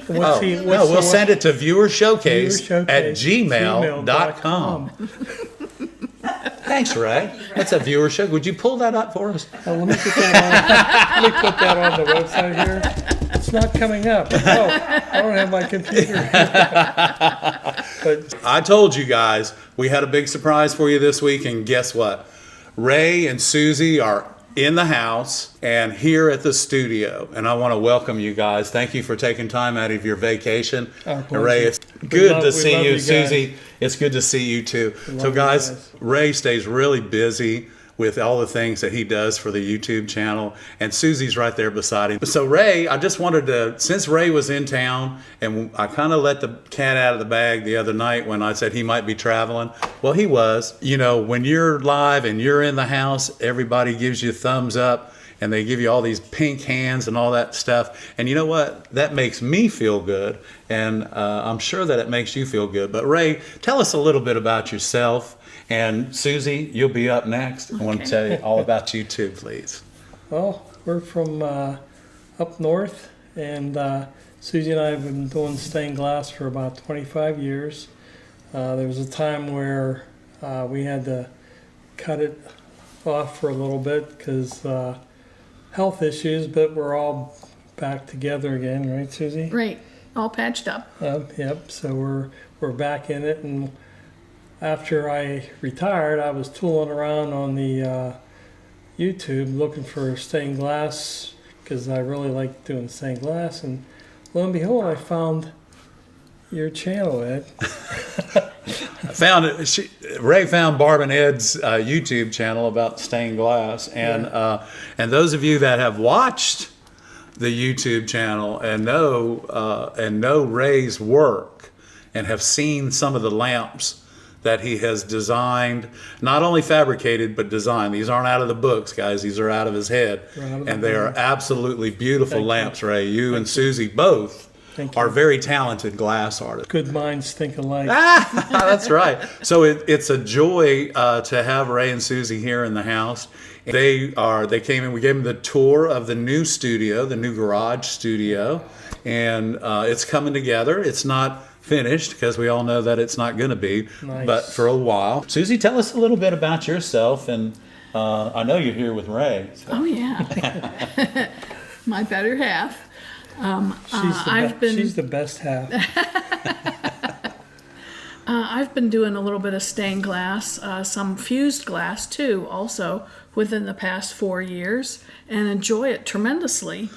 We'll send it to viewershowcase at gmail.com. Thanks, Ray. That's a viewer show. Would you pull that up for us? Let me put that on the website here. It's not coming up. Oh, I don't have my computer. But I told you guys we had a big surprise for you this week, and guess what? Ray and Susie are in the house and here at the studio, and I want to welcome you guys. Thank you for taking time out of your vacation. And Ray, it's good to see you. Susie, it's good to see you too. So guys, Ray stays really busy with all the things that he does for the YouTube channel, and Susie's right there beside him. So Ray, I just wanted to, since Ray was in town, and I kind of let the cat out of the bag the other night when I said he might be traveling. Well, he was. You know, when you're live and you're in the house, everybody gives you a thumbs up, and they give you all these pink hands and all that stuff. And you know what? That makes me feel good, and I'm sure that it makes you feel good. But Ray, tell us a little bit about yourself. And Susie, you'll be up next. I want to tell you all about you too, please. Well, we're from up north, and Susie and I have been doing stained glass for about 25 years. There was a time where we had to cut it off for a little bit because health issues, but we're all back together again, right, Susie? Right, all patched up. Yep. So we're back in it, and after I retired, I was tooling around on the YouTube looking for stained glass because I really like doing stained glass, and lo and behold, I found your channel, Ed. I found it. Ray found Barb and Ed's YouTube channel about stained glass, and those of you that have watched the YouTube channel and know Ray's work and have seen some of the lamps that he has designed, not only fabricated, but designed. These aren't out of the books, guys. These are out of his head. And they are absolutely beautiful lamps, Ray. You and Susie both are very talented glass artists. Good minds think alike. That's right. So it's a joy to have Ray and Susie here in the house. They came in, we gave them the tour of the new studio, the new garage studio, and it's coming together. It's not finished because we all know that it's not going to be, but for a while. Susie, tell us a little bit about yourself, and I know you're here with Ray. So. Oh yeah, my better half. She's the best half. I've been doing a little bit of stained glass, some fused glass too, also within the past 4 years, and enjoy it tremendously.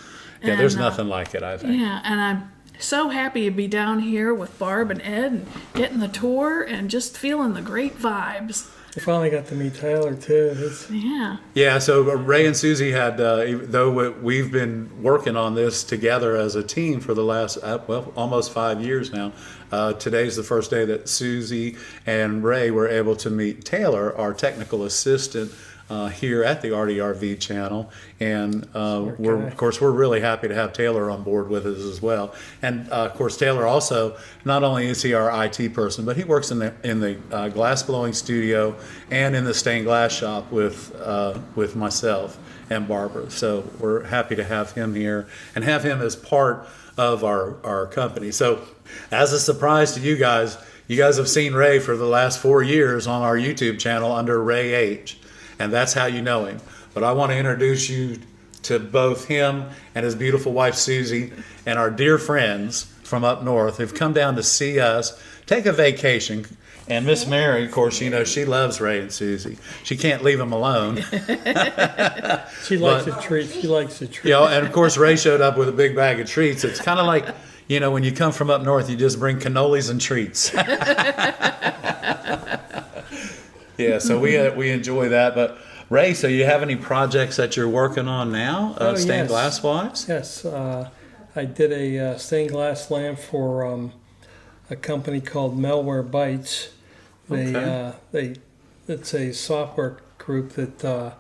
Yeah, there's nothing like it, I think. Yeah, and I'm so happy to be down here with Barb and Ed and getting the tour and just feeling the great vibes. I finally got to meet Taylor too. Yeah, so Ray and Susie had, though we've been working on this together as a team for the last, almost 5 years now. Today's the first day that Susie and Ray were able to meet Taylor, our technical assistant, here at the ARTyRV channel, and we're really happy to have Taylor on board with us as well. And of course, Taylor also, not only is he our IT person, but he works in the glass blowing studio and in the stained glass shop with myself and Barbara. So we're happy to have him here and have him as part of our company. So as a surprise to you guys have seen Ray for the last 4 years on our YouTube channel under Ray H. And that's how you know him. But I want to introduce you to both him and his beautiful wife, Susie, and our dear friends from up north who've come down to see us, take a vacation. And Miss Mary, of course, you know, she loves Ray and Susie. She can't leave them alone. She likes a treat. She likes a treat. You know, and of course, Ray showed up with a big bag of treats. It's kind of like, you know, when you come from up north, you just bring cannolis and treats. Yeah, so we enjoy that. But Ray, so you have any projects that you're working on now, stained glass wise? Yes, I did a stained glass lamp for a company called Malware Bytes. It's a software group that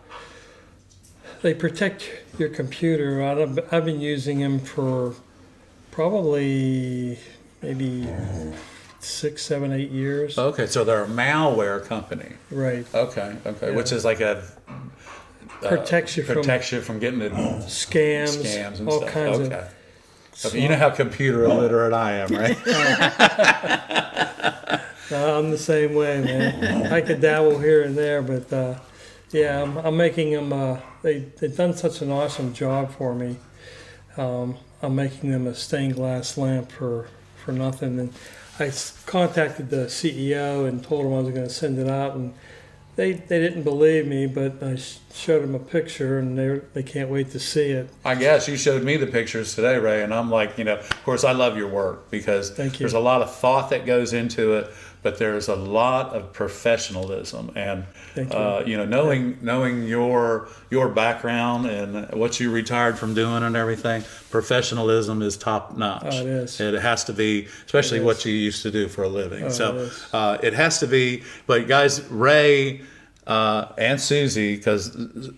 they protect your computer. I've been using them for probably maybe 6, 7, 8 years. Okay, so they're a malware company. Right. Okay, Yeah. which is like a protects you from getting it scams and all stuff. kinds of Okay, you know how computer illiterate I am, right? I'm the same way, man. I could dabble here and there, but yeah, I'm making them. They've done such an awesome job for me. I'm making them a stained glass lamp for nothing. And I contacted the CEO and told him I was going to send it out, and they didn't believe me, but I showed them a picture, and they can't wait to see it. I guess you showed me the pictures today, Ray, and I'm like, of course I love your work because Thank you. there's a lot of thought that goes into it, but there's a lot of professionalism and Thank you. knowing your background and what you retired from doing and everything. Professionalism is top notch. Oh, it is. It has to be, especially It is. what you used to do for a living. Oh, So it is. it has to be. But guys, Ray. And Susie, because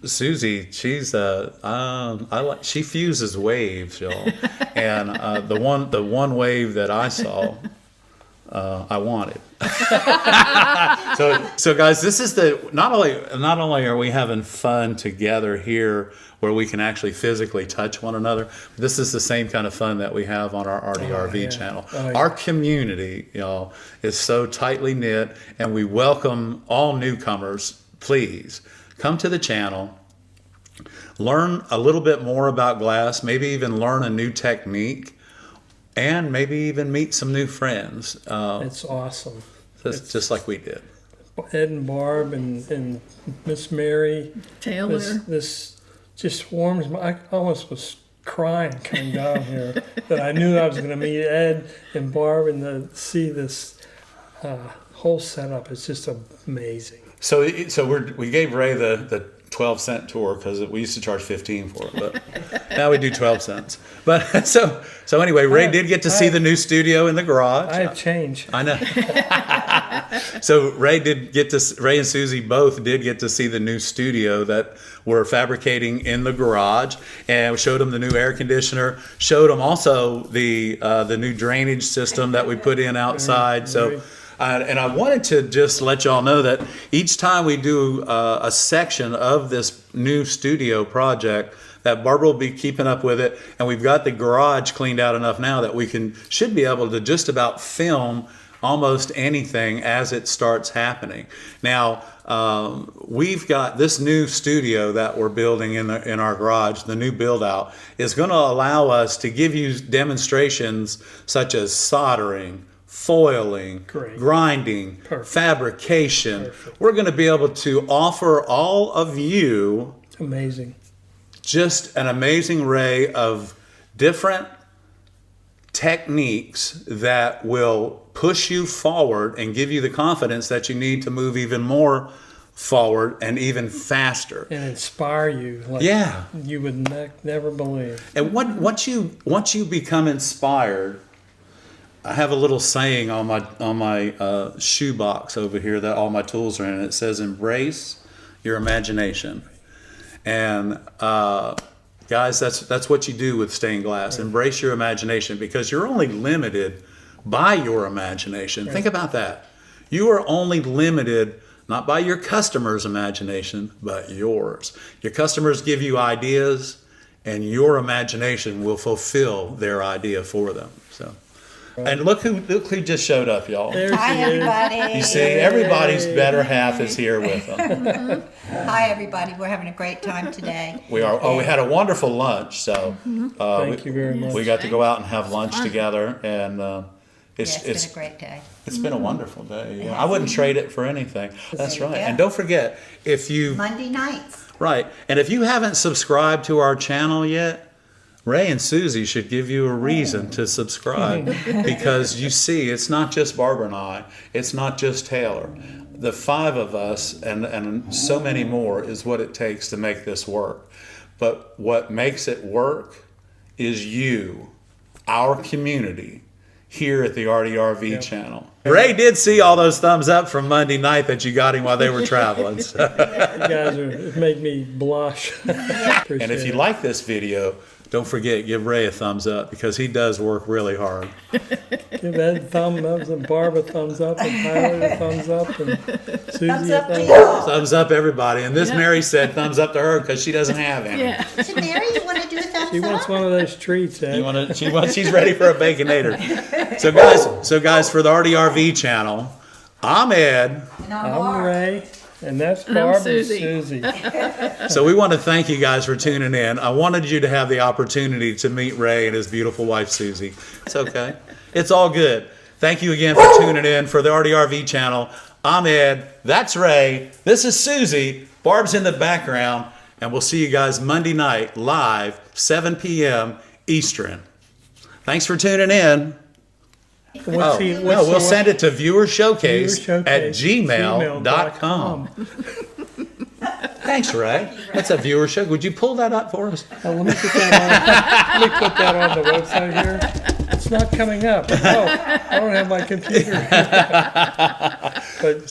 Susie, she's she fuses waves, y'all. And the one wave that I saw, I wanted. So guys, this is not only are we having fun together here where we can actually physically touch one another, this is the same kind of fun that we have on our ARTyRV yeah. channel. Oh, yeah. Our community, y'all, is so tightly knit, and we welcome all newcomers. Please come to the channel, learn a little bit more about glass, maybe even learn a new technique, and maybe even meet some new friends. It's awesome. Just like we did. Ed and Barb and Miss Mary. Taylor. This just warms my. I almost was crying coming down here that I knew I was going to meet Ed and Barb and to see this whole setup. It's just amazing. So we gave Ray the 12-cent tour because we used to charge 15 for it, but now we do 12 cents. But so anyway, Ray did get to see the new studio in the garage. I have changed. I know. So Ray and Susie both did get to see the new studio that we're fabricating in the garage, and we showed them the new air conditioner. Showed them also the new drainage system that we put in outside. So. And I wanted to just let y'all know that each time we do a section of this new studio project, that Barbara will be keeping up with it, and we've got the garage cleaned out enough now that we should be able to just about film almost anything as it starts happening. Now, we've got this new studio that we're building in our garage. The new build out is going to allow us to give you demonstrations such as soldering, foiling, Great. grinding, Perfect. fabrication. Perfect. We're going to be able to offer all of you It's amazing. just an amazing array of different techniques that will push you forward and give you the confidence that you need to move even more forward and even faster. And inspire you like Yeah. you would never believe. And once you become inspired, I have a little saying on my shoe box over here that all my tools are in. It says, "Embrace your imagination." And guys, that's what you do with stained glass. Right. Embrace your imagination, because you're only limited by your imagination. Right. Think about that. You are only limited not by your customer's imagination, but yours. Your customers give you ideas, and your imagination will fulfill their idea for them. So. And look who just showed up, y'all. Hi, everybody. You see, everybody's better half is here with them. Hi, everybody. We're having a great time today. We are. Oh, we had a wonderful lunch. So Thank you very much. We got to go out and have lunch together, and It's been a great day. It's been a wonderful day. Yeah. I wouldn't trade it for anything. That's right. Yeah. And don't forget, if you Monday nights. right, and if you haven't subscribed to our channel yet, Ray and Susie should give you a reason to subscribe, because you see, it's not just Barbara and I, it's not just Taylor. The five of us and so many more is what it takes to make this work. But what makes it work is you, our community, here at the ARTyRV channel. Ray did see all those thumbs up from Monday night that you got him while they were traveling. So. You guys it made me blush. And if you like this video, don't forget, give Ray a thumbs up, because he does work really hard. Give Ed a thumbs up, and Barb a thumbs up, and Tyler a thumbs up, and Susie Thumbs a up to thumbs you. up. Thumbs up, everybody. And this Mary said thumbs up to her because she doesn't have any. Yeah. So, Mary, you want to do a thumbs She wants one of those treats, eh? She's ready for a baconator. So guys, for the ARTyRV channel, I'm Ed. And I'm Ray, and that's And I'm Barb and Susie. Susie. So we want to thank you guys for tuning in. I wanted you to have the opportunity to meet Ray and his beautiful wife, Susie. It's okay. It's all good. Thank you again for tuning in for the ARTyRV channel. I'm Ed. That's Ray. This is Susie. Barb's in the background. And we'll see you guys Monday night live, 7 p.m. Eastern. Thanks for tuning in. We'll send it to viewershowcase at gmail.com. Thanks, Ray. That's a viewer show. Would you pull that up for us? Let me put that on the website here. It's not coming up. Oh, I don't have my computer. But